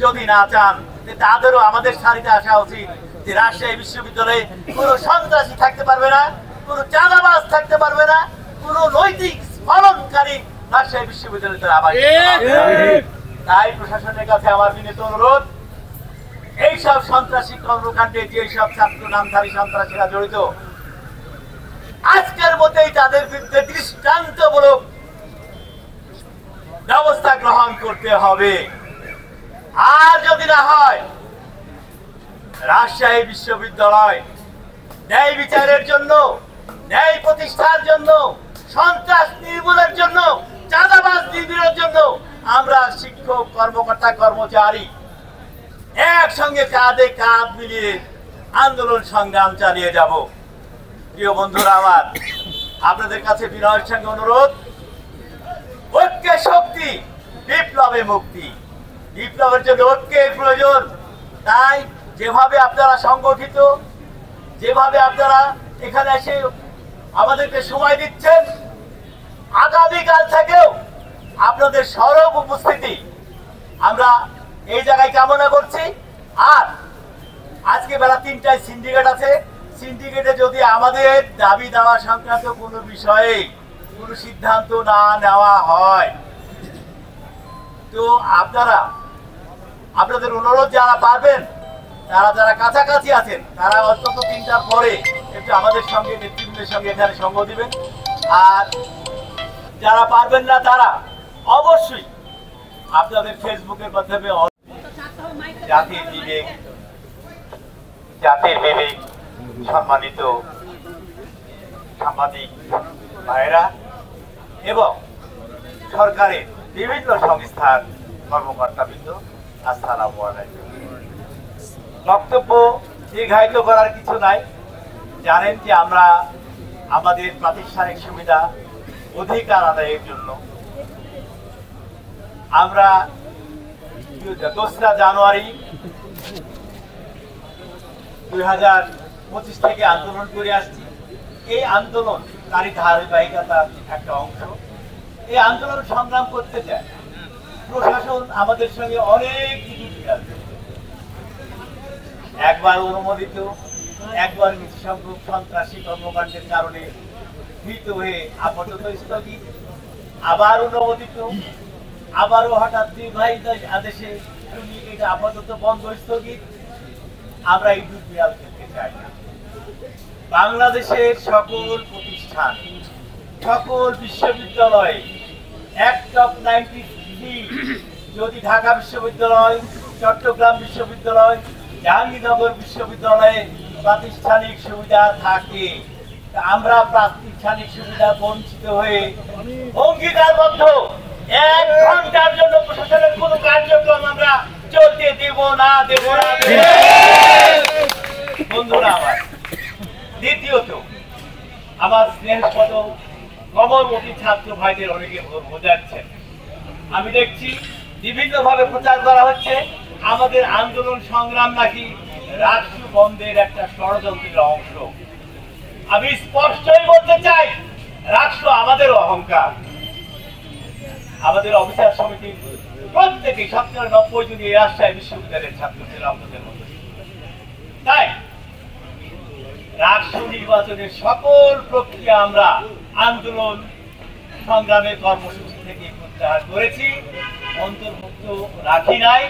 যদি না চান তাদেরও আমাদের সারিতে আসা উচিত যে রাজশাহী বিশ্ববিদ্যালয়ে কোনো সন্ত্রাসী থাকতে পারবে না, কোনো চাঁদাবাজ থাকতে পারবে না, কোনো নৈতিক স্খলনকারী রাজশাহী বিশ্ববিদ্যালয়ে আবার। তাই প্রশাসনের কাছে আমার বিনীত অনুরোধ, এইসব সন্ত্রাসী কর্মকাণ্ডে যেসব ছাত্র নামধারী সন্ত্রাসীরা জড়িত, আজকের মধ্যেই তাদের বিরুদ্ধে দৃষ্টান্তমূলক ব্যবস্থা গ্রহণ করতে হবে। আর যদি না হয়, রাজশাহী বিশ্ববিদ্যালয় ন্যায় বিচারের জন্য, ন্যায় প্রতিষ্ঠার জন্য, সন্ত্রাস নির্মূলের জন্য, চাঁদাবাজ নির্মূলের জন্য আমরা শিক্ষক, কর্মকর্তা, কর্মচারী একসঙ্গে কাঁধে কাঁধ মিলিয়ে আন্দোলন সংগ্রাম চালিয়ে যাব। প্রিয় বন্ধুরা আমার, আপনাদের কাছে বিনয়ের সঙ্গে অনুরোধ, ঐক্যে শক্তি, বিপ্লবে মুক্তি। বিপ্লবের জন্য ঐক্যের প্রয়োজন। তাই যেভাবে আপনারা সংগঠিত, যেভাবে আপনারা এখানে এসে আমাদেরকে সময় দিচ্ছেন, আগামীকাল থেকেও আপনাদের সরব উপস্থিতি আমরা এই জায়গায় কামনা করছি। আর আজকে বেলা 3টায় সিন্ডিকেট আছে, সিন্ডিকেটে যদি আমাদের দাবি দেওয়া সংক্রান্ত কোনো বিষয়ে কোনো সিদ্ধান্ত না নেওয়া হয়, তো আপনাদের অনুরোধ, যারা পারবেন, যারা কাছাকাছি আছেন, তারা অন্তত 3টার পরে একটু আমাদের সঙ্গে, নেতৃবৃন্দের সঙ্গে এখানে সঙ্গ দিবেন। আর যারা পারবেন না, তারা অবশ্যই আপনাদের ফেসবুকের মাধ্যমে জাতির বিবেক সম্মানিত সাংবাদিক ভাইরা এবং সরকারের বিভিন্ন সংস্থার কর্মকর্তাবৃন্দ, আসসালামু আলাইকুম। বক্তব্য দীর্ঘায়িত করার কিছু নাই। জানেন যে আমরা আমাদের প্রাতিষ্ঠানিক সুবিধা, অধিকার আদায়ের জন্য আমরা 2রা জানুয়ারি 2025 থেকে আন্দোলন করে আসছি। এই আন্দোলন তারই ধারাবাহিকতার একটা অংশ। এই আন্দোলন সংগ্রাম করতে চায় প্রশাসন আমাদের সঙ্গে অনেক কিছু ঠিক আছে, একবার অনুমোদিত, একবার কিছু সংখ্যক সন্ত্রাসী কর্মকাণ্ডের কারণে ভীত হয়ে আপাতত স্থগিত, আবার অনুমোদিত, আবারও হঠাৎ নির্বাহী আদেশে এটা আপাতত বন্ধ, স্থগিত। আমরা এই দুর্বিয়াল খেলতে চাই না। বাংলাদেশের সকল প্রতিষ্ঠান, সকল বিশ্ববিদ্যালয়, অ্যাক্ট অফ 93 যদি ঢাকা বিশ্ববিদ্যালয়, চট্টগ্রাম বিশ্ববিদ্যালয়, জাহাঙ্গীরনগর বিশ্ববিদ্যালয়ে প্রাতিষ্ঠানিক সুবিধা থাকে, আমরা প্রাতিষ্ঠানিক সুবিধা বঞ্চিত হয়ে অঙ্গীকারবদ্ধ 1 ঘন্টার জন্য প্রশাসনের কোন কার্যক্রম আমরা চলতে দেব না। বন্ধুরা আমার, দ্বিতীয়ত, আমার স্নেহপদ কমলমতি ছাত্র ভাইদের অনেকে বোঝাচ্ছেন, আমি দেখছি বিভিন্ন ভাবে প্রচার করা হচ্ছে আমাদের আন্দোলন সংগ্রাম নাকি রাষ্ট্র বন্ধের একটা ষড়যন্ত্রের অংশ। আমি স্পষ্টই বলতে চাই, রাষ্ট্র আমাদের অহংকার। আমাদের অফিসার সমিতির প্রত্যেকে 90 জন এই রাজশাহী বিশ্ববিদ্যালয়ের ছাত্র ছিল আপনাদের মধ্যে। তাই রাষ্ট্র নির্বাচনের সকল প্রক্রিয়া আমরা আন্দোলন সংগ্রামের কর্মসূচি থেকে প্রত্যাহার করেছি, অন্তর্ভুক্ত রাখি নাই।